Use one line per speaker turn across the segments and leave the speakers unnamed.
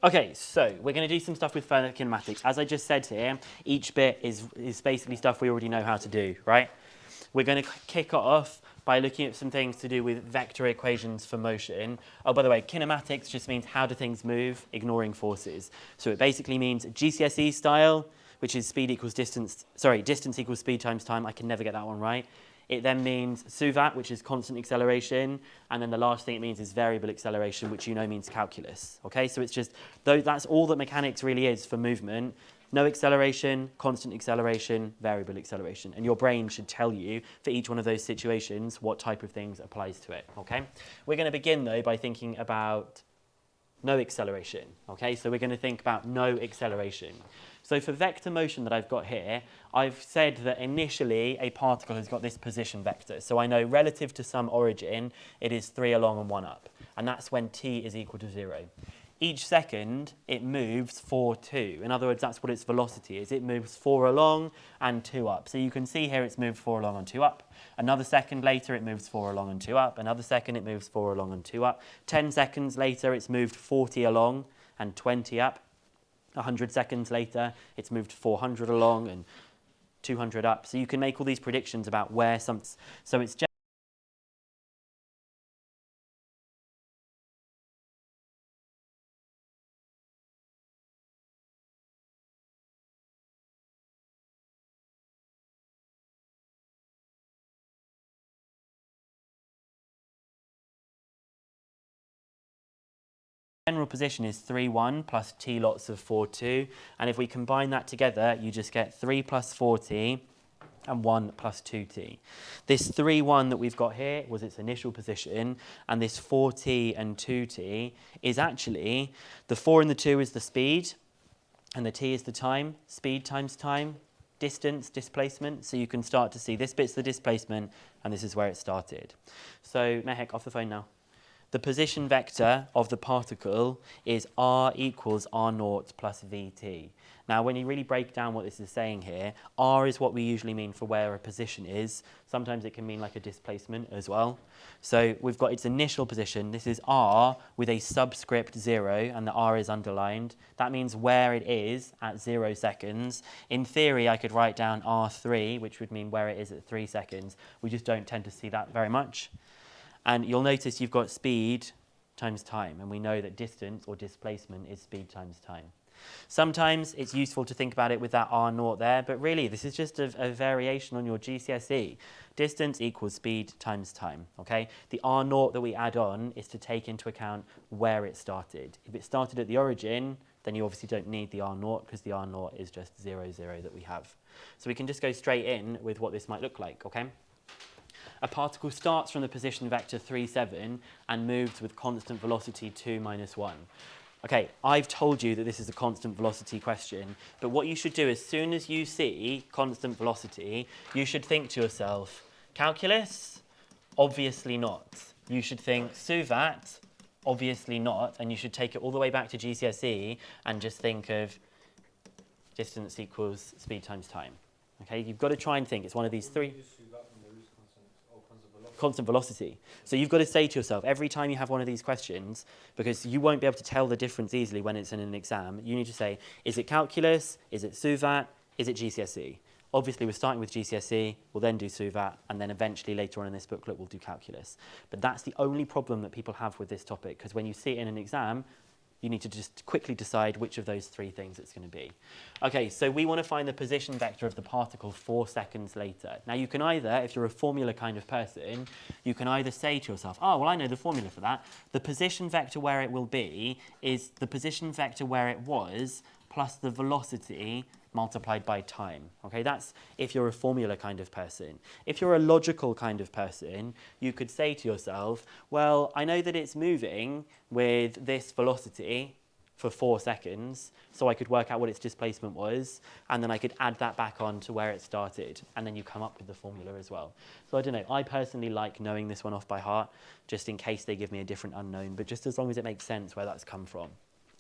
Okay, so we're going to do some stuff with further kinematics. As I just said here, each bit is basically stuff we already know how to do, right? We're going to kick off by looking at some things to do with vector equations for motion. Oh, by the way, kinematics just means how do things move, ignoring forces. So it basically means GCSE style, which is speed equals distance, distance equals speed times time. I can never get that one right. It then means SUVAT, which is constant acceleration. And then the last thing it means is variable acceleration, which you know means calculus. Okay, so it's just, that's all that mechanics really is for movement. No acceleration, constant acceleration, variable acceleration. And your brain should tell you for each one of those situations what type of things applies to it. Okay, we're going to begin though by thinking about no acceleration. Okay, so we're going to think about no acceleration. So for vector motion that I've got here, I've said that initially a particle has got this position vector. So I know relative to some origin, it is 3 along and 1 up. And that's when t is equal to 0. Each second, it moves 4, 2. In other words, that's what its velocity is. It moves 4 along and 2 up. So you can see here it's moved 4 along and 2 up. Another second later, it moves 4 along and 2 up. Another second, it moves 4 along and 2 up. 10 seconds later, it's moved 40 along and 20 up. 100 seconds later, it's moved 400 along and 200 up. So you can make all these predictions about where some... So it's just... General position is 3, 1 plus t lots of 4, 2. And if we combine that together, you just get 3 plus 4t and 1 plus 2t. This 3, 1 that we've got here was its initial position, and this 4t and 2t is actually, the 4 and the 2 is the speed, and the t is the time, speed times time, distance, displacement. So you can start to see this bit's the displacement, and this is where it started. So, Mehek, off the phone now. The position vector of the particle is r equals r naught plus vt. Now, when you really break down what this is saying here, r is what we usually mean for where a position is. Sometimes it can mean like a displacement as well. So we've got its initial position. This is r with a subscript 0, and the r is underlined. That means where it is at 0 seconds. In theory, I could write down r3, which would mean where it is at 3 seconds. We just don't tend to see that very much. And you'll notice you've got speed times time, and we know that distance or displacement is speed times time. Sometimes it's useful to think about it with that r naught there, but really this is just a variation on your GCSE. Distance equals speed times time, okay? The r naught that we add on is to take into account where it started. If it started at the origin, then you obviously don't need the r naught because the r naught is just 0, 0 that we have. So we can just go straight in with what this might look like, okay? A particle starts from the position vector 3, 7 and moves with constant velocity 2 minus 1. Okay, I've told you that this is a constant velocity question, but what you should do as soon as you see constant velocity, you should think to yourself, calculus? Obviously not. You should think SUVAT? Obviously not. And you should take it all the way back to GCSE and just think of distance equals speed times time. Okay, you've got to try and think. It's one of these three. Constant velocity. So you've got to say to yourself, every time you have one of these questions, because you won't be able to tell the difference easily when it's in an exam, you need to say, is it calculus? Is it SUVAT? Is it GCSE? Obviously, we're starting with GCSE, we'll then do SUVAT, and then eventually later on in this booklet, we'll do calculus. But that's the only problem that people have with this topic, because when you see it in an exam, you need to just quickly decide which of those three things it's going to be. Okay, so we want to find the position vector of the particle 4 seconds later. Now you can either, if you're a formula kind of person, you can either say to yourself, oh, well, I know the formula for that. The position vector where it will be is the position vector where it was plus the velocity multiplied by time. Okay, that's if you're a formula kind of person. If you're a logical kind of person, you could say to yourself, well, I know that it's moving with this velocity for 4 seconds, so I could work out what its displacement was, and then I could add that back on to where it started, and then you come up with the formula as well. So I don't know, I personally like knowing this one off by heart, just in case they give me a different unknown, but just as long as it makes sense where that's come from.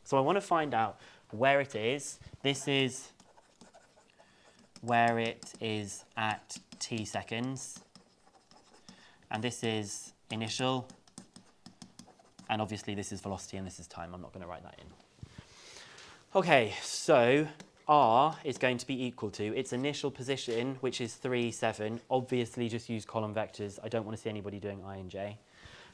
So I want to find out where it is. This is where it is at t seconds, and this is initial, and obviously this is velocity and this is time. I'm not going to write that in. Okay, so R is going to be equal to its initial position, which is 3, 7. Obviously, just use column vectors. I don't want to see anybody doing I and J.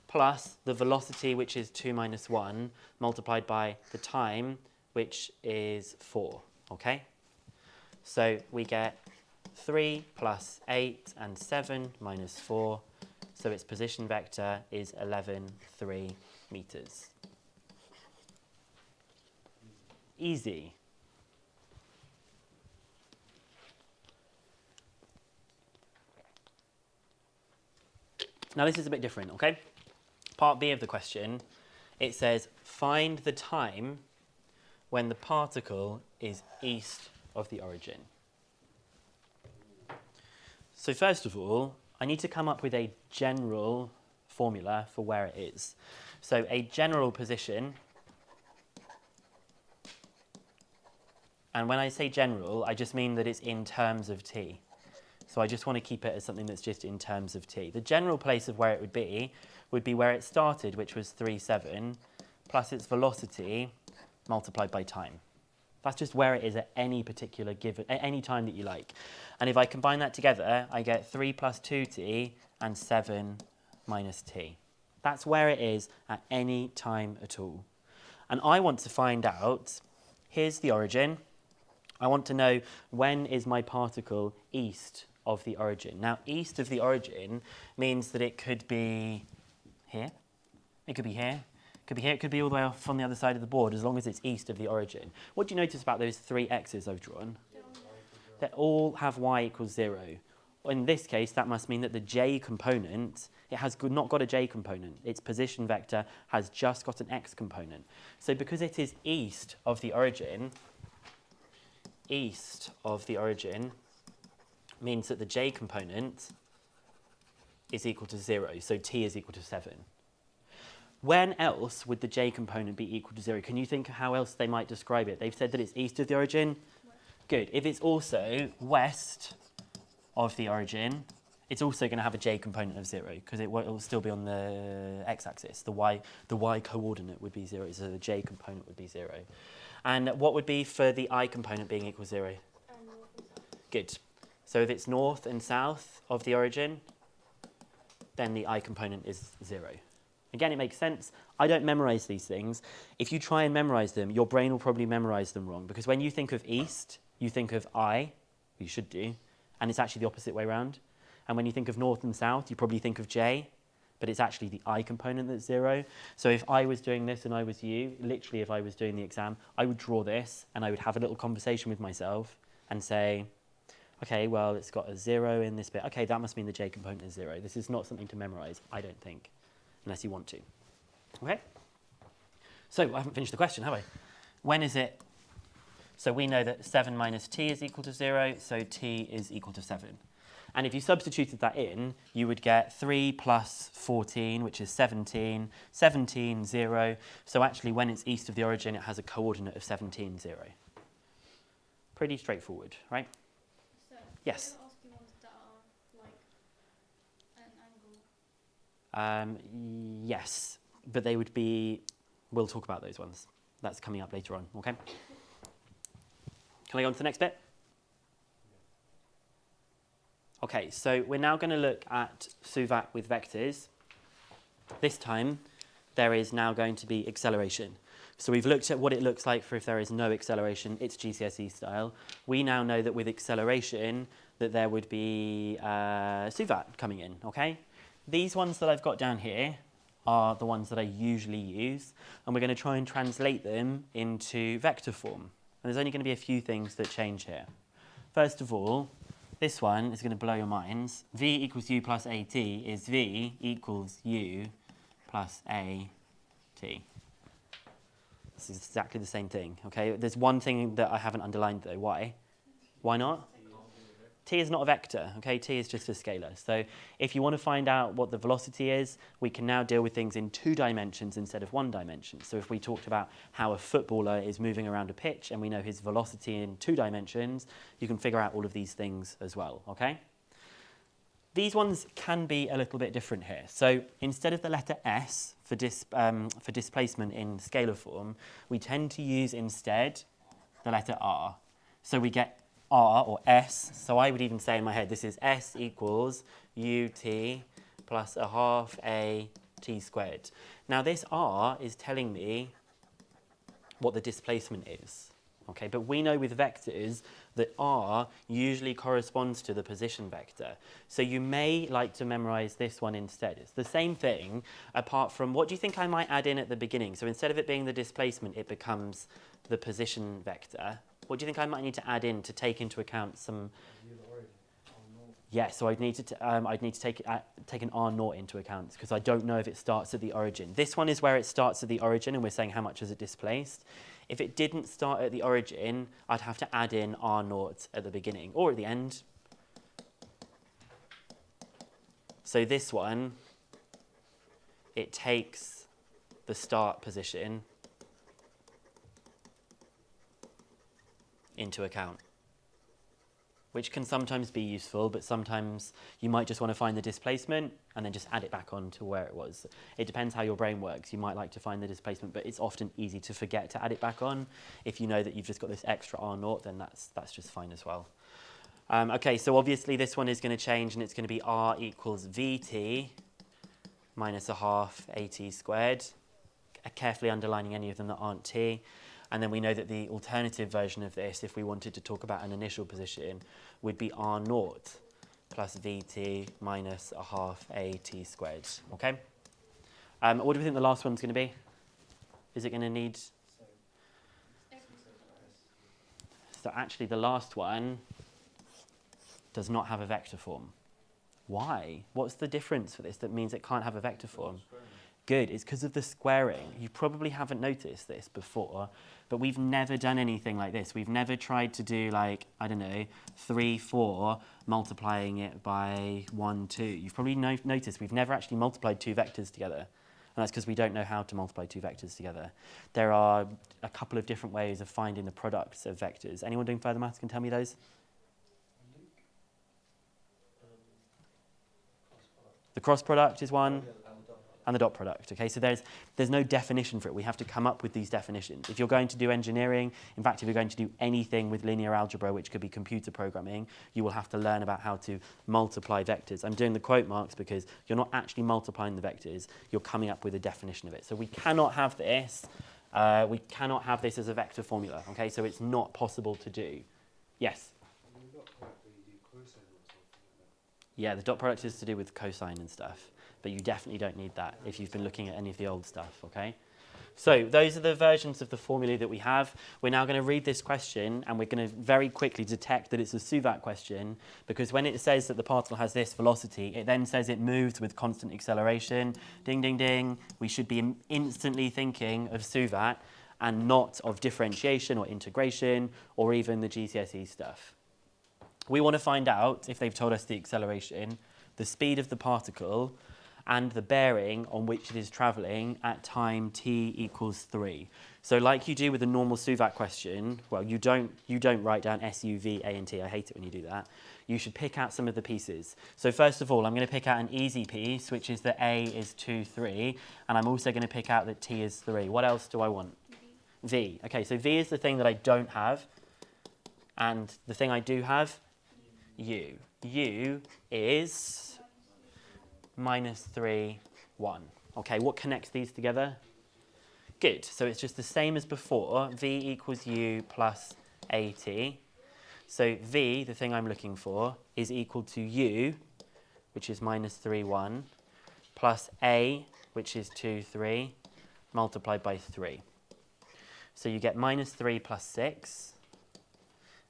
Plus the velocity, which is 2 minus 1, multiplied by the time, which is 4. Okay? So we get 3 plus 8 and 7 minus 4. So its position vector is 11, 3 meters. Easy. Now this is a bit different, okay? Part B of the question, it says, find the time when the particle is east of the origin. So first of all, I need to come up with a general formula for where it is. So a general position, and when I say general, I just mean that it's in terms of t. So I just want to keep it as something that's just in terms of t. The general place of where it would be where it started, which was 3, 7, plus its velocity multiplied by time. That's just where it is at any particular given, at any time that you like. And if I combine that together, I get 3 plus 2t and 7 minus t. That's where it is at any time at all. And I want to find out, here's the origin. I want to know when is my particle east of the origin. Now, east of the origin means that it could be here, it could be here, it could be here, it could be all the way off on the other side of the board, as long as it's east of the origin. What do you notice about those 3 x's I've drawn? They all have y equals 0. In this case, that must mean that the j component, it has not got a j component. Its position vector has just got an x component. So because it is east of the origin means that the j component is equal to 0, so t is equal to 7. When else would the j component be equal to 0? Can you think of how else they might describe it? They've said that it's east of the origin. Good. If it's also west of the origin, it's also going to have a j component of 0, because it will still be on the x-axis. The y coordinate would be 0, so the j component would be 0. And what would be for the I component being equal to 0? Good. So if it's north and south of the origin, then the I component is 0. Again, it makes sense. I don't memorize these things. If you try and memorize them, your brain will probably memorize them wrong, because when you think of east, you think of I, you should do, and it's actually the opposite way around. And when you think of north and south, you probably think of j, but it's actually the I component that's 0. So if I was doing this and I was you, literally if I was doing the exam, I would draw this and I would have a little conversation with myself and say, okay, well, it's got a 0 in this bit. Okay, that must mean the j component is 0. This is not something to memorize, I don't think, unless you want to. Okay? So I haven't finished the question, have I? When is it? So we know that 7 minus t is equal to 0, so t is equal to 7. And if you substituted that in, you would get 3 plus 14, which is 17, 17, 0. So actually, when it's east of the origin, it has a coordinate of 17, 0. Pretty straightforward, right?
So
yes?
I'll ask you ones that are like an angle.
Yes, but they would be, we'll talk about those ones. That's coming up later on, okay? Can I go on to the next bit? Okay, so we're now going to look at SUVAT with vectors. This time, there is now going to be acceleration. So we've looked at what it looks like for if there is no acceleration. It's GCSE style. We now know that with acceleration, that there would be SUVAT coming in, okay? These ones that I've got down here are the ones that I usually use, and we're going to try and translate them into vector form. And there's only going to be a few things that change here. First of all, this one is going to blow your minds. V equals U plus AT is V equals U plus AT. This is exactly the same thing, okay? There's one thing that I haven't underlined though. Why? Why not? T is not a vector, okay? T is just a scalar. So if you want to find out what the velocity is, we can now deal with things in 2 dimensions instead of 1 dimension. So if we talked about how a footballer is moving around a pitch and we know his velocity in 2 dimensions, you can figure out all of these things as well, okay? These ones can be a little bit different here. So instead of the letter S for displacement in scalar form, we tend to use instead the letter R. So we get R, or S. So I would even say in my head, this is S equals UT plus a half A T squared. Now this R is telling me what the displacement is. Okay, but we know with vectors that R usually corresponds to the position vector. So you may like to memorize this one instead. It's the same thing, apart from, what do you think I might add in at the beginning? So instead of it being the displacement, it becomes the position vector. What do you think I might need to add in to take into account some... Yeah, so I'd need to take an R naught into account because I don't know if it starts at the origin. This one is where it starts at the origin and we're saying how much is it displaced. If it didn't start at the origin, I'd have to add in R naught at the beginning or at the end. So this one, it takes the start position into account, which can sometimes be useful, but sometimes you might just want to find the displacement and then just add it back on to where it was. It depends how your brain works. You might like to find the displacement, but it's often easy to forget to add it back on. If you know that you've just got this extra R naught, then that's just fine as well. Okay, so obviously this one is going to change and it's going to be R equals VT minus a half AT squared, carefully underlining any of them that aren't T. And then we know that the alternative version of this, if we wanted to talk about an initial position, would be R naught plus VT minus a half AT squared. Okay? What do we think the last one's going to be? Is it going to need... So actually the last one does not have a vector form. Why? What's the difference for this that means it can't have a vector form? Good, it's because of the squaring. You probably haven't noticed this before, but we've never done anything like this. We've never tried to do like, I don't know, 3, 4, multiplying it by 1, 2. You've probably noticed we've never actually multiplied two vectors together. And that's because we don't know how to multiply two vectors together. There are a couple of different ways of finding the products of vectors. Anyone doing further maths can tell me those? The cross product is one. And the dot product, okay? So there's no definition for it. We have to come up with these definitions. If you're going to do engineering, in fact, if you're going to do anything with linear algebra, which could be computer programming, you will have to learn about how to multiply vectors. I'm doing the quote marks because you're not actually multiplying the vectors, you're coming up with a definition of it. So we cannot have this. We cannot have this as a vector formula, okay? So it's not possible to do. Yes? Yeah, the dot product is to do with cosine and stuff. But you definitely don't need that if you've been looking at any of the old stuff, okay? So those are the versions of the formulae that we have. We're now going to read this question and we're going to very quickly detect that it's a Suvat question because when it says that the particle has this velocity, it then says it moves with constant acceleration. Ding, ding, ding. We should be instantly thinking of Suvat and not of differentiation or integration or even the GCSE stuff. We want to find out, if they've told us the acceleration, the speed of the particle, and the bearing on which it is travelling at time t equals 3. So like you do with a normal Suvat question, well, you don't write down S, U, V, A, and T. I hate it when you do that. You should pick out some of the pieces. So first of all, I'm going to pick out an easy piece, which is that A is 2, 3, and I'm also going to pick out that T is 3. What else do I want? V. Okay, so V is the thing that I don't have, and the thing I do have, U. U is -3, 1. Okay, what connects these together? Good, so it's just the same as before. V equals U plus AT. So V, the thing I'm looking for, is equal to U, which is -3, 1, plus A, which is 2, 3, multiplied by 3. So you get -3 plus 6,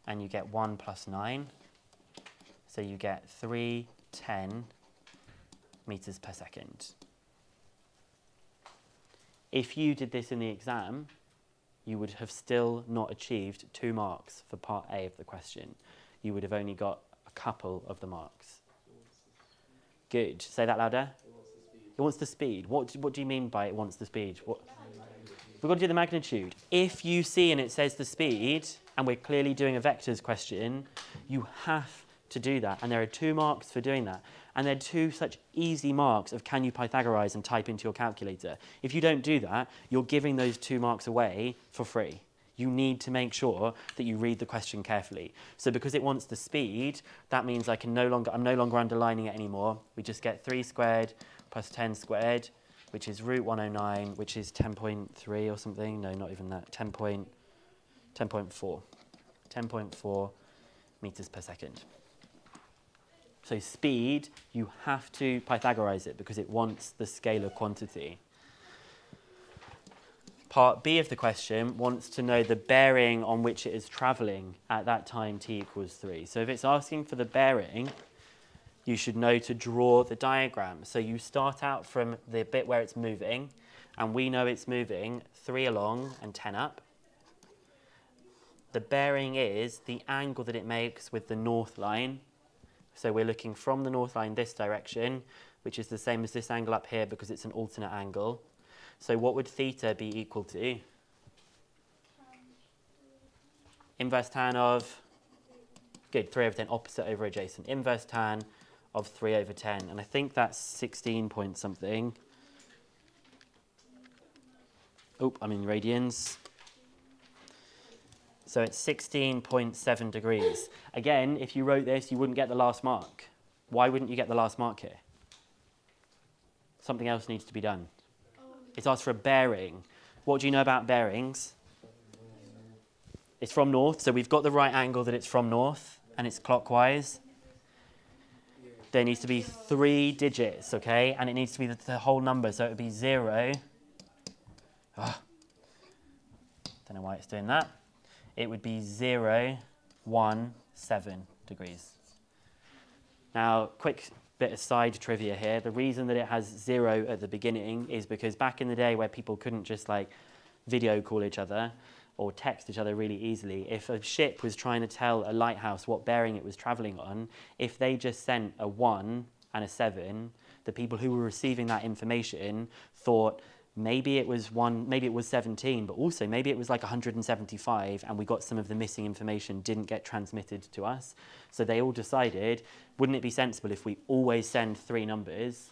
and you get 1 plus 9. So you get 310 meters per second. If you did this in the exam, you would have still not achieved 2 marks for part A of the question. You would have only got a couple of the marks. Good. Say that louder. It wants the speed. What do you mean by it wants the speed? We've got to do the magnitude. If you see and it says the speed, and we're clearly doing a vectors question, you have to do that. And there are 2 marks for doing that. And they're 2 such easy marks of can you Pythagorize and type into your calculator. If you don't do that, you're giving those 2 marks away for free. you need to make sure that you read the question carefully. So because it wants the speed, that means I'm no longer underlining it anymore. We just get 3 squared plus 10 squared, which is root 109, which is 10.3 or something. No, not even that. 10.4. 10.4 meters per second. So speed, you have to Pythagorize it because it wants the scalar quantity. Part B of the question wants to know the bearing on which it is travelling at that time t equals 3. So if it's asking for the bearing, you should know to draw the diagram. So you start out from the bit where it's moving, and we know it's moving 3 along and 10 up. The bearing is the angle that it makes with the north line. So we're looking from the north line this direction, which is the same as this angle up here because it's an alternate angle. So what would theta be equal to? Inverse tan of, good, 3 over 10, opposite over adjacent. Inverse tan of 3 over 10. And I think that's 16 point something. Oh, I'm in radians. So it's 16.7 degrees. Again, if you wrote this, you wouldn't get the last mark. Why wouldn't you get the last mark here? Something else needs to be done. It's asked for a bearing. What do you know about bearings? It's from north, so we've got the right angle that it's from north, and it's clockwise. There needs to be 3 digits, okay? And it needs to be the whole number, so it would be 0. Don't know why it's doing that. It would be 0, 1, 7 degrees. Now, quick bit of side trivia here. The reason that it has 0 at the beginning is because back in the day where people couldn't just like video call each other or text each other really easily, if a ship was trying to tell a lighthouse what bearing it was traveling on, if they just sent a 1 and a 7, the people who were receiving that information thought maybe it was 17, but also maybe it was like 175, and we got some of the missing information didn't get transmitted to us. So they all decided, wouldn't it be sensible if we always send 3 numbers,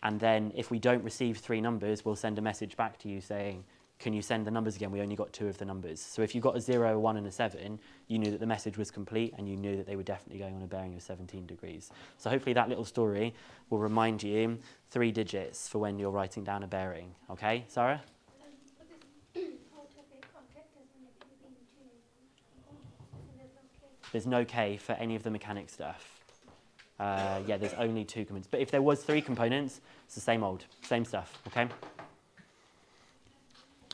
and then if we don't receive 3 numbers, we'll send a message back to you saying, can you send the numbers again? We only got 2 of the numbers. So if you got a 0, a 1, and a 7, you knew that the message was complete, and you knew that they were definitely going on a bearing of 17 degrees. So hopefully that little story will remind you 3 digits for when you're writing down a bearing. Okay, Sarah? There's no K for any of the mechanic stuff. Yeah, there's only 2 components. But if there was 3 components, it's the same stuff, okay?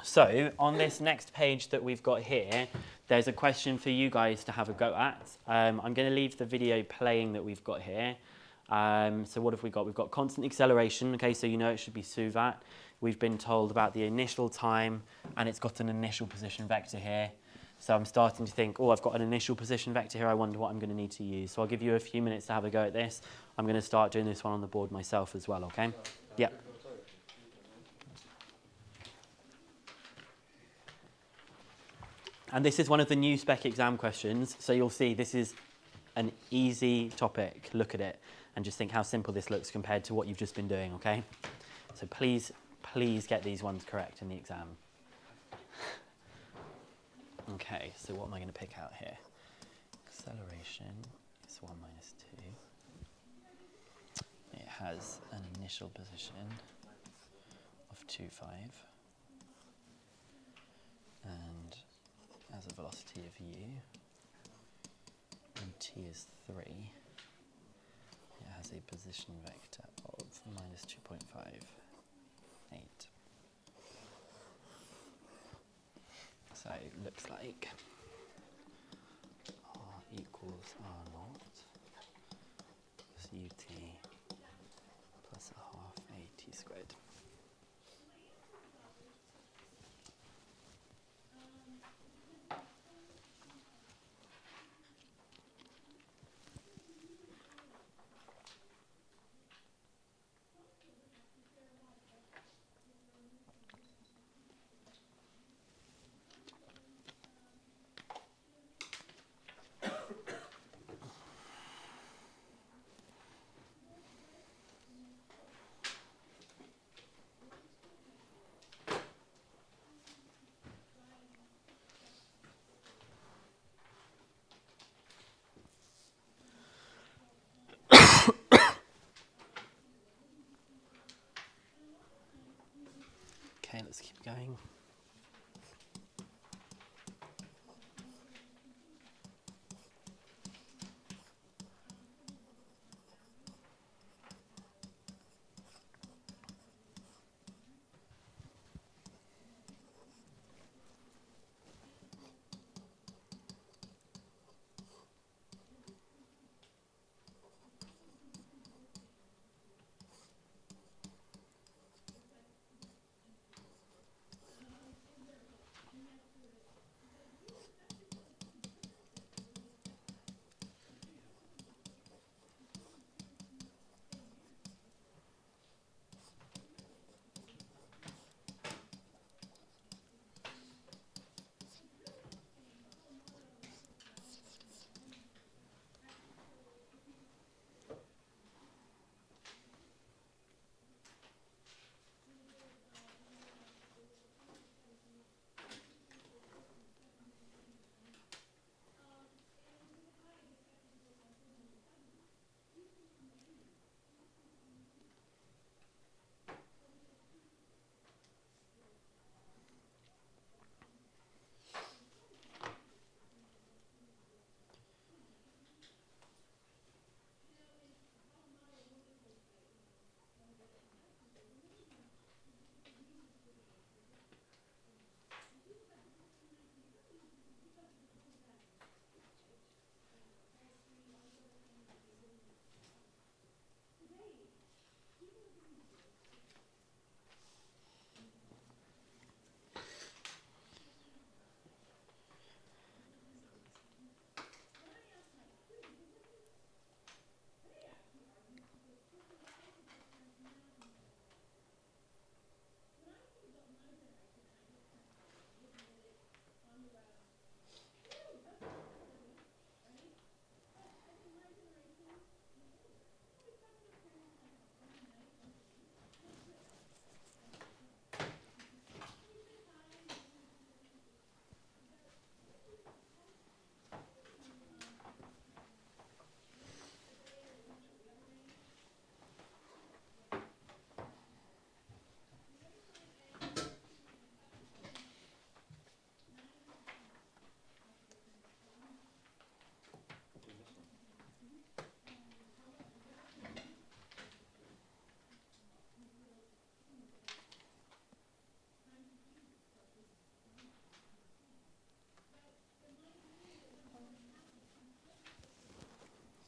So on this next page that we've got here, there's a question for you guys to have a go at. I'm going to leave the video playing that we've got here. So what have we got? We've got constant acceleration, okay, so you know it should be suvat. We've been told about the initial time, and it's got an initial position vector here. So I'm starting to think, oh, I've got an initial position vector here, I wonder what I'm going to need to use. So I'll give you a few minutes to have a go at this. I'm going to start doing this one on the board myself as well, okay? Yeah. And this is one of the new spec exam questions. So you'll see this is an easy topic. Look at it and just think how simple this looks compared to what you've just been doing, okay? So please get these ones correct in the exam. Okay, so what am I going to pick out here? Acceleration is 1 minus 2. It has an initial position of 2, 5. And as a velocity of u, and t is 3, it has a position vector of minus 2.58. So it looks like r equals r naught plus ut plus a half at squared. let's keep going.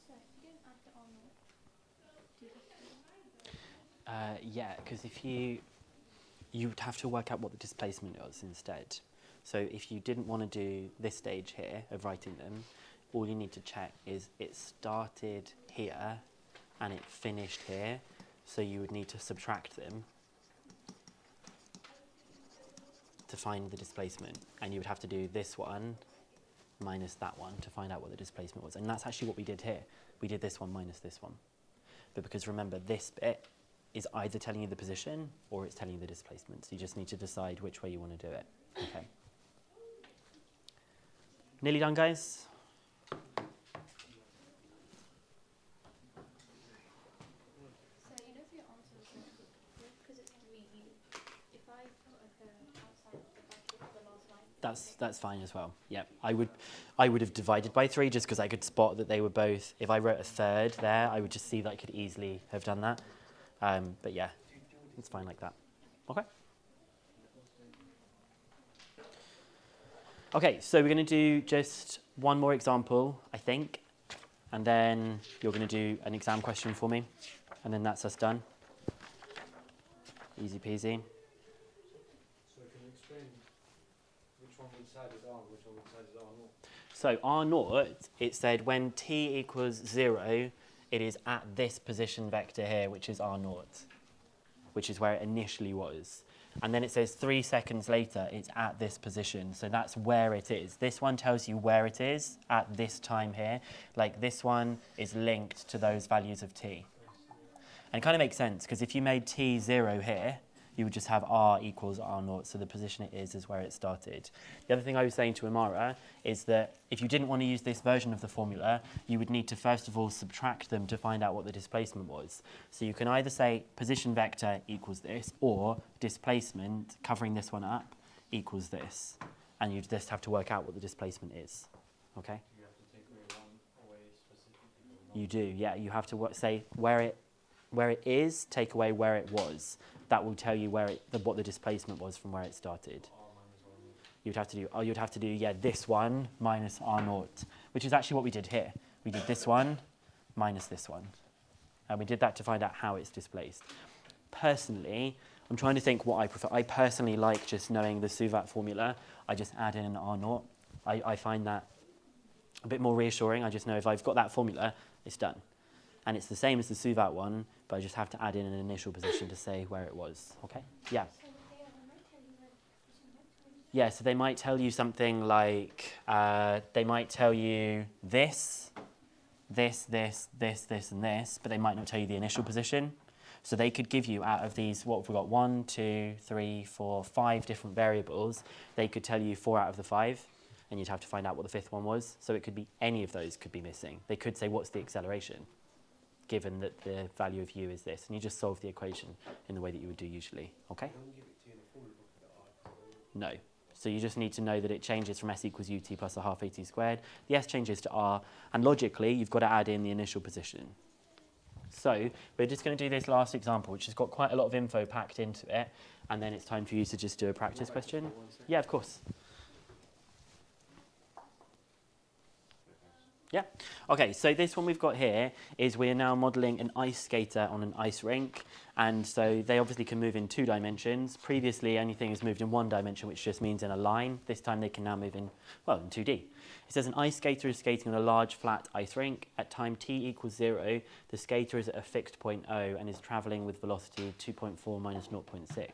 So if you don't add the R naught, do you have to do that?
Yeah, because if you would have to work out what the displacement was instead. So if you didn't want to do this stage here of writing them, all you need to check is it started here and it finished here. So you would need to subtract them to find the displacement. And you would have to do this one minus that one to find out what the displacement was. And that's actually what we did here. We did this one minus this one. But because remember, this bit is either telling you the position or it's telling you the displacement. So you just need to decide which way you want to do it. Okay. Nearly done, guys?
So you know for your answers, because it's 3, if I put outside the bracket the last line.
That's fine as well. Yeah, I would have divided by 3 just because I could spot that they were both. If I wrote a third there, I would just see that I could easily have done that. But yeah, it's fine like that. Okay. Okay, so we're going to do just one more example, I think, and then you're going to do an exam question for me, and then that's us done. Easy peasy.
So can you explain which one we decided on, which one we decided on?
So R naught, it said when t equals 0, it is at this position vector here, which is R naught, which is where it initially was. And then it says 3 seconds later, it's at this position. So that's where it is. This one tells you where it is at this time here. Like this one is linked to those values of t. And it kind of makes sense, because if you made t 0 here, you would just have r equals r naught, so the position it is where it started. The other thing I was saying to Amara is that if you didn't want to use this version of the formula, you would need to first of all subtract them to find out what the displacement was. So you can either say position vector equals this, or displacement, covering this one up, equals this. And you just have to work out what the displacement is. Okay?
You have to take away specifically.
You do, yeah. You have to say where it is, take away where it was. That will tell you what the displacement was from where it started. You'd have to do yeah, this one minus r naught, which is actually what we did here. We did this one minus this one. And we did that to find out how it's displaced. Personally, I'm trying to think what I prefer. I personally like just knowing the Suvat formula. I just add in an r naught. I find that a bit more reassuring. I just know if I've got that formula, it's done. And it's the same as the Suvat one, but I just have to add in an initial position to say where it was. Okay? Yeah. Yeah, so they might tell you something like, they might tell you this, and this, but they might not tell you the initial position. So they could give you out of these, what have we got, 1, 2, 3, 4, 5 different variables. They could tell you 4 out of the 5, and you'd have to find out what the 5th one was. So it could be any of those could be missing. They could say, what's the acceleration, given that the value of u is this. And you just solve the equation in the way that you would do usually. Okay? No. So you just need to know that it changes from s equals ut plus a half at squared. The s changes to r, and logically, you've got to add in the initial position. So we're just going to do this last example, which has got quite a lot of info packed into it, and then it's time for you to just do a practice question. Yeah, of course. Yeah. Okay, so this one we've got here is we're now modelling an ice skater on an ice rink, and so they obviously can move in 2 dimensions. Previously, anything is moved in 1 dimension, which just means in a line. This time they can now move in 2D. It says an ice skater is skating on a large flat ice rink. At time t equals 0, the skater is at a fixed point O and is travelling with velocity 2.4 minus 0.6.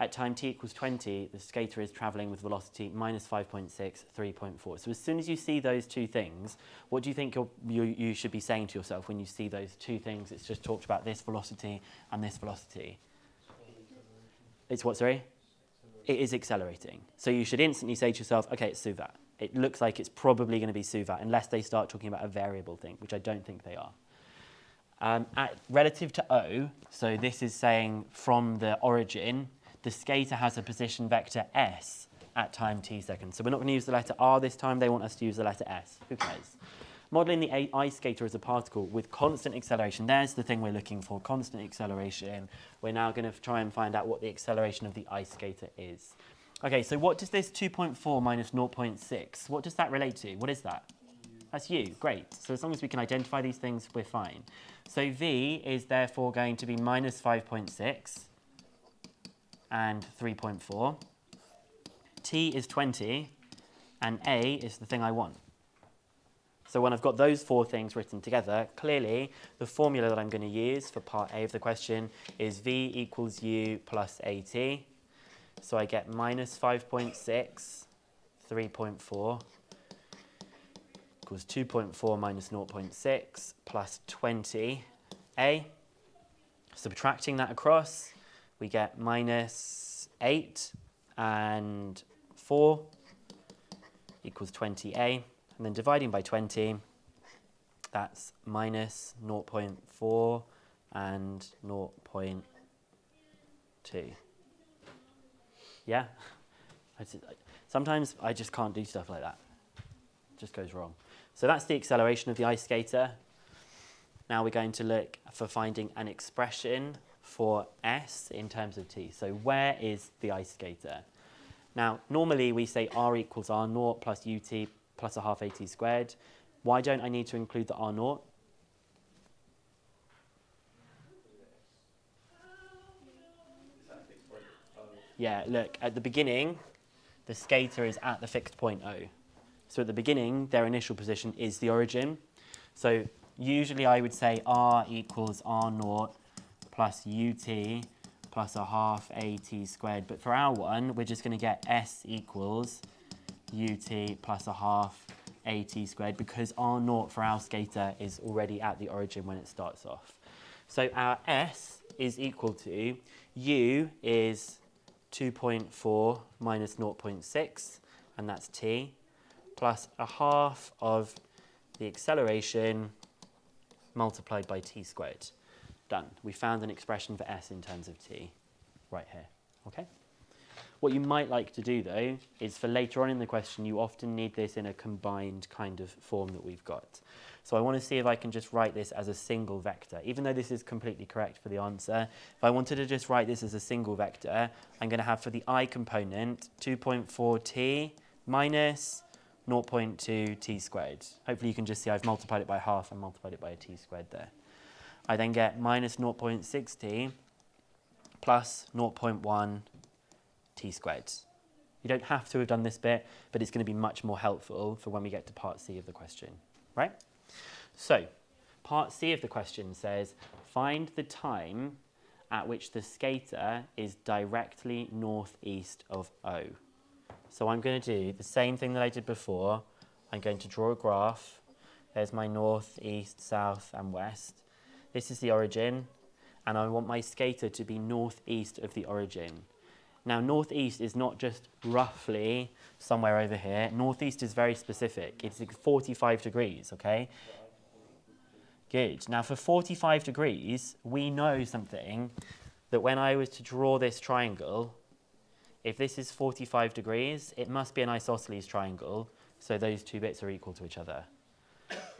At time t equals 20, the skater is travelling with velocity minus 5.6, 3.4. So as soon as you see those 2 things, what do you think you should be saying to yourself when you see those 2 things? It's just talked about this velocity and this velocity. It's what, sorry? It is accelerating. So you should instantly say to yourself, okay, it's Suvat. It looks like it's probably going to be Suvat, unless they start talking about a variable thing, which I don't think they are. Relative to O, so this is saying from the origin, the skater has a position vector s at time t seconds. So we're not going to use the letter r this time. They want us to use the letter s. Who cares? Modelling the ice skater as a particle with constant acceleration. There's the thing we're looking for, constant acceleration. We're now going to try and find out what the acceleration of the ice skater is. Okay, so what does this 2.4 minus 0.6, what does that relate to? What is that? That's u. Great. So as long as we can identify these things, we're fine. So v is therefore going to be minus 5.6. And 3.4. T is 20, and A is the thing I want. So when I've got those 4 things written together, clearly the formula that I'm going to use for part A of the question is V equals U plus AT. So I get minus 5.6, 3.4 equals 2.4 minus 0.6 plus 20A. Subtracting that across, we get minus 8 and 4 equals 20A. And then dividing by 20, that's minus 0.4 and 0.2. Yeah? Sometimes I just can't do stuff like that. It just goes wrong. So that's the acceleration of the ice skater. Now we're going to look for finding an expression for s in terms of t. So where is the ice skater? Now, normally we say r equals r naught plus ut plus a half at squared. Why don't I need to include the r naught? Yeah, look, at the beginning, the skater is at the fixed point O. So at the beginning, their initial position is the origin. So usually I would say r equals r naught plus ut plus a half at squared. But for our one, we're just going to get s equals ut plus a half at squared because r naught for our skater is already at the origin when it starts off. So our S is equal to, U is 2.4 minus 0.6, and that's t, plus a half of the acceleration multiplied by t squared. Done. We found an expression for S in terms of t right here. Okay? What you might like to do, though, is for later on in the question, you often need this in a combined kind of form that we've got. So I want to see if I can just write this as a single vector. Even though this is completely correct for the answer, if I wanted to just write this as a single vector, I'm going to have for the I component 2.4t minus 0.2 t squared. Hopefully you can just see I've multiplied it by half and multiplied it by a t squared there. I then get minus 0.6t plus 0.1 t squared. You don't have to have done this bit, but it's going to be much more helpful for when we get to part C of the question, right? So, part C of the question says, find the time at which the skater is directly northeast of O. So I'm going to do the same thing that I did before. I'm going to draw a graph. There's my north, east, south, and west. This is the origin, and I want my skater to be northeast of the origin. Now, northeast is not just roughly somewhere over here. Northeast is very specific. It's 45 degrees, okay? Good. Now, for 45 degrees, we know something, that when I was to draw this triangle, if this is 45 degrees, it must be an isosceles triangle, so those two bits are equal to each other.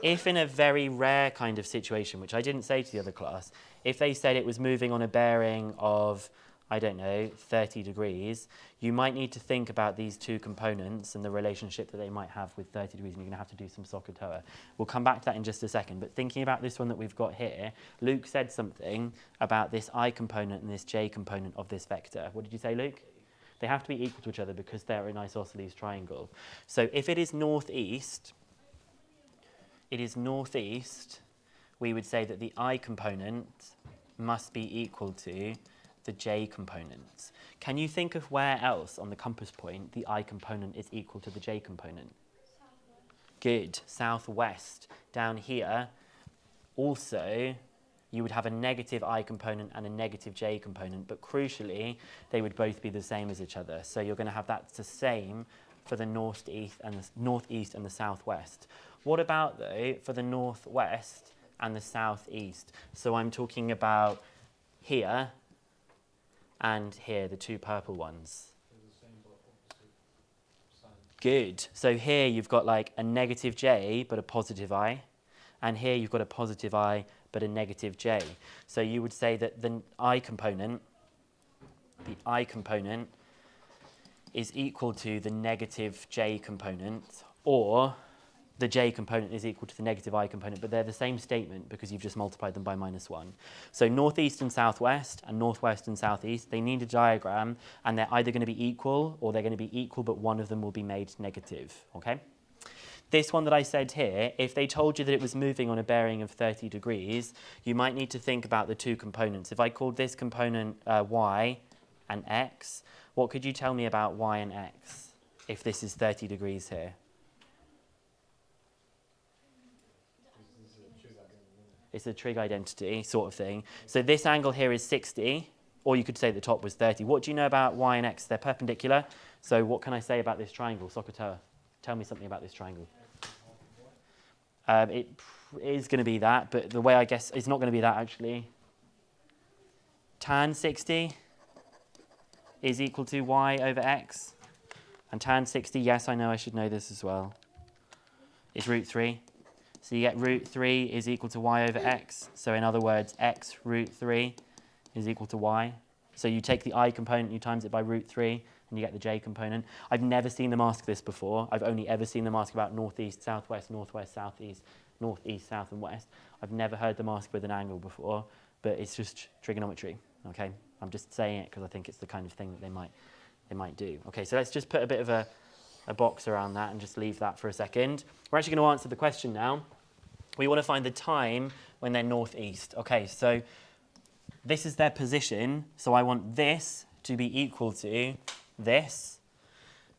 If in a very rare kind of situation, which I didn't say to the other class, if they said it was moving on a bearing of, I don't know, 30 degrees, you might need to think about these two components and the relationship that they might have with 30 degrees, and you're going to have to do some SOHCAHTOA. We'll come back to that in just a second, but thinking about this one that we've got here, Luke said something about this I component and this j component of this vector. What did you say, Luke? They have to be equal to each other because they're an isosceles triangle. So if it is northeast, we would say that the I component must be equal to the j component. Can you think of where else on the compass point the I component is equal to the j component?
Southwest.
Good. Southwest. Down here, also, you would have a negative I component and a negative j component, but crucially, they would both be the same as each other. So you're going to have that the same for the northeast and the southwest. What about, though, for the northwest and the southeast? So I'm talking about here and here, the two purple ones. Good. So here you've got like a negative j, but a positive I. And here you've got a positive I, but a negative j. So you would say that the I component is equal to the negative j component, or the j component is equal to the negative I component, but they're the same statement because you've just multiplied them by -1. So northeast and southwest and northwest and southeast, they need a diagram, and they're either going to be equal or they're going to be equal, but one of them will be made negative, okay? This one that I said here, if they told you that it was moving on a bearing of 30 degrees, you might need to think about the two components. If I called this component y and x, what could you tell me about y and x if this is 30 degrees here? It's a trig identity sort of thing. So this angle here is 60, or you could say the top was 30. What do you know about y and x? They're perpendicular. So what can I say about this triangle? SOHCAHTOA, tell me something about this triangle. It is going to be that, but the way I guess it's not going to be that actually. Tan 60 is equal to y over x. And tan 60, yes, I know I should know this as well, is root 3. So you get root 3 is equal to y over x. So in other words, x root 3 is equal to y. So you take the I component, you times it by root 3, and you get the j component. I've never seen them ask this before. I've only ever seen them ask about northeast, southwest, northwest, southeast, northeast, south, and west. I've never heard them ask with an angle before, but it's just trigonometry, okay? I'm just saying it because I think it's the kind of thing that they might do. Okay, so let's just put a bit of a box around that and just leave that for a second. We're actually going to answer the question now. We want to find the time when they're northeast. Okay, so this is their position, so I want this to be equal to this.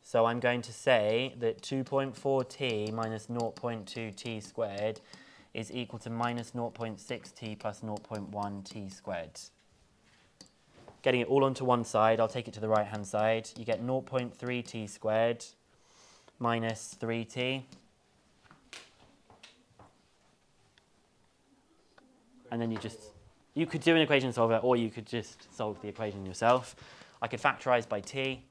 So I'm going to say that 2.4t minus 0.2t squared is equal to minus 0.6t plus 0.1t squared. Getting it all onto one side, I'll take it to the right-hand side. You get 0.3t squared minus 3t. And then you could do an equation solver, or you could just solve the equation yourself. I could factorize by t,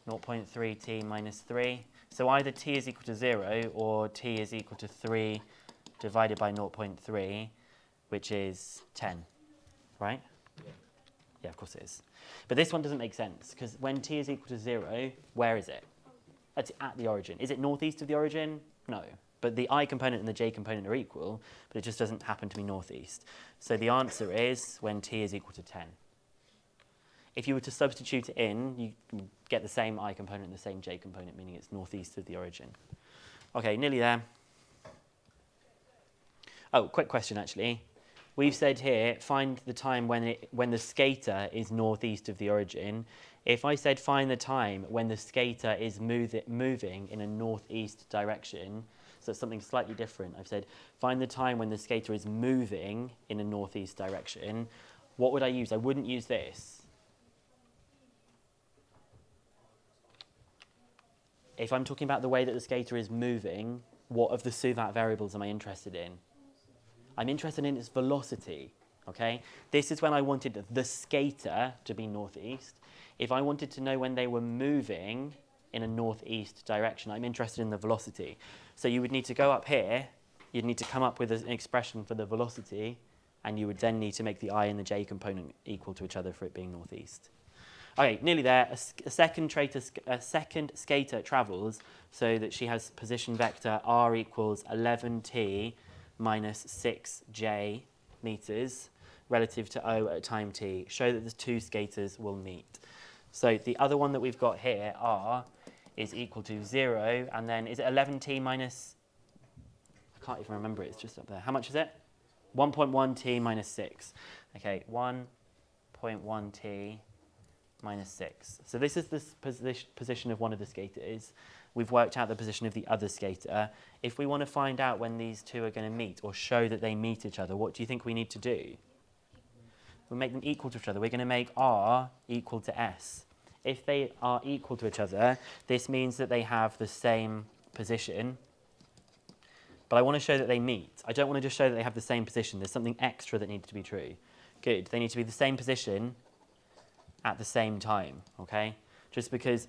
0.3t minus 3. So either t is equal to 0 or t is equal to 3 divided by 0.3, which is 10, right? Yeah, of course it is. But this one doesn't make sense, because when t is equal to 0, where is it? It's at the origin. Is it northeast of the origin? No. But the I component and the j component are equal, but it just doesn't happen to be northeast. So the answer is when t is equal to 10. If you were to substitute it in, you get the same I component and the same j component, meaning it's northeast of the origin. Okay, nearly there. Oh, quick question actually. We've said here, find the time when the skater is northeast of the origin. If I said find the time when the skater is moving in a northeast direction, so it's something slightly different. I've said find the time when the skater is moving in a northeast direction. What would I use? I wouldn't use this. If I'm talking about the way that the skater is moving, what of the Suvat variables am I interested in? I'm interested in its velocity, okay? This is when I wanted the skater to be northeast. If I wanted to know when they were moving in a northeast direction, I'm interested in the velocity. So you would need to go up here, you'd need to come up with an expression for the velocity, and you would then need to make the I and the j component equal to each other for it being northeast. Okay, nearly there. A second skater travels so that she has position vector r equals 11t minus 6j meters relative to O at time t. Show that the two skaters will meet. So the other one that we've got here, r, is equal to 0, and then is it 11t minus, I can't even remember it, it's just up there. How much is it? 1.1t minus 6. Okay, 1.1t minus 6. So this is the position of one of the skaters. We've worked out the position of the other skater. If we want to find out when these two are going to meet or show that they meet each other, what do you think we need to do? We'll make them equal to each other. We're going to make r equal to s. If they are equal to each other, this means that they have the same position. But I want to show that they meet. I don't want to just show that they have the same position. There's something extra that needs to be true. Good. They need to be the same position at the same time, okay? Just because,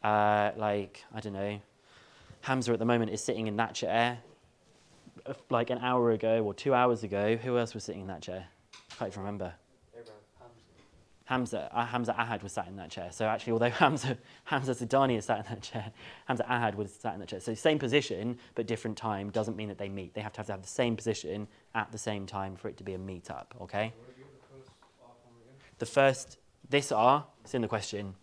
I don't know, Hamza at the moment is sitting in that chair. Like an hour ago or 2 hours ago, who else was sitting in that chair? I can't even remember. Hamza Ahad was sat in that chair. So actually, although Hamza Zidani is sat in that chair, Hamza Ahad was sat in that chair. So same position, but different time doesn't mean that they meet. They have to have the same position at the same time for it to be a meet-up, okay? The first, this R, it's in the question.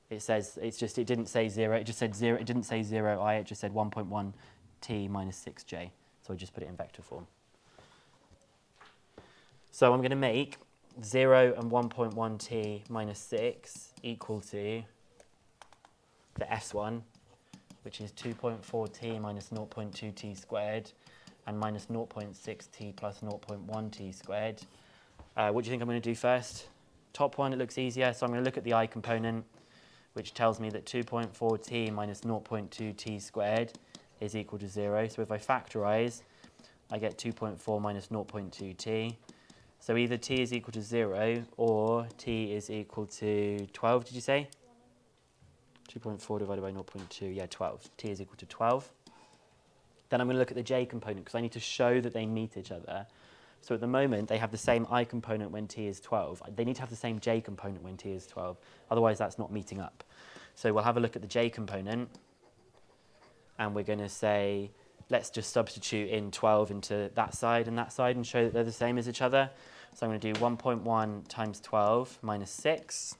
It says, it didn't say 0, it just said 0, it didn't say 0i, it just said 1.1t minus 6j. So I just put it in vector form. So I'm going to make 0 and 1.1t minus 6 equal to the S1, which is 2.4t minus 0.2t squared, and minus 0.6t plus 0.1t squared. What do you think I'm going to do first? Top one, it looks easier, so I'm going to look at the I component, which tells me that 2.4t minus 0.2t squared is equal to 0. So if I factorize, I get 2.4 minus 0.2t. So either t is equal to 0 or t is equal to 12, did you say? 2.4 divided by 0.2, yeah, 12. T is equal to 12. Then I'm going to look at the j component because I need to show that they meet each other. So at the moment, they have the same I component when t is 12. They need to have the same j component when t is 12. Otherwise, that's not meeting up. So we'll have a look at the j component. And we're going to say, let's just substitute in 12 into that side and show that they're the same as each other. So I'm going to do 1.1 times 12 minus 6,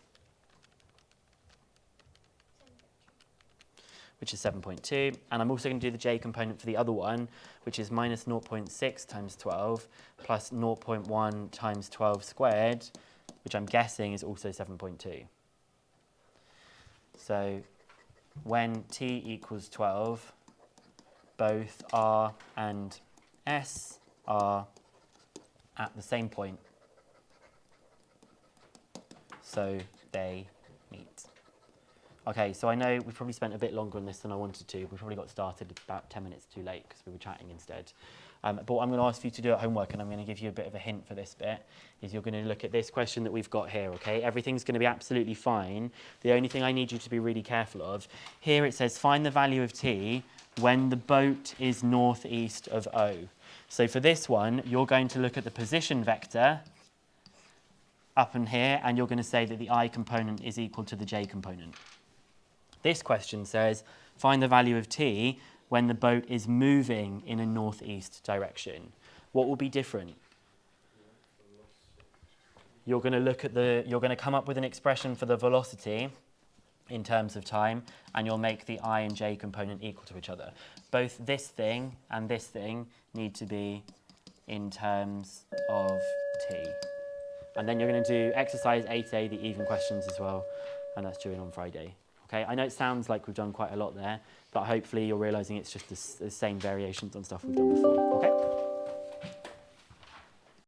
which is 7.2. And I'm also going to do the j component for the other one, which is minus 0.6 times 12 plus 0.1 times 12 squared, which I'm guessing is also 7.2. So when t equals 12, both r and S are at the same point, so they meet. Okay, so I know we probably spent a bit longer on this than I wanted to. We probably got started about 10 minutes too late because we were chatting instead. But what I'm going to ask you to do at homework, and I'm going to give you a bit of a hint for this bit, is you're going to look at this question that we've got here, okay? Everything's going to be absolutely fine. The only thing I need you to be really careful of, here it says find the value of t when the boat is northeast of O. So for this one, you're going to look at the position vector up in here, and you're going to say that the I component is equal to the j component. This question says, find the value of t when the boat is moving in a northeast direction. What will be different? You're going to come up with an expression for the velocity in terms of time, and you'll make the I and j component equal to each other. Both this thing and this thing need to be in terms of t. And then you're going to do exercise 8A, the even questions as well, and that's due in on Friday. Okay, I know it sounds like we've done quite a lot there, but hopefully you're realising it's just the same variations on stuff we've done before. Okay?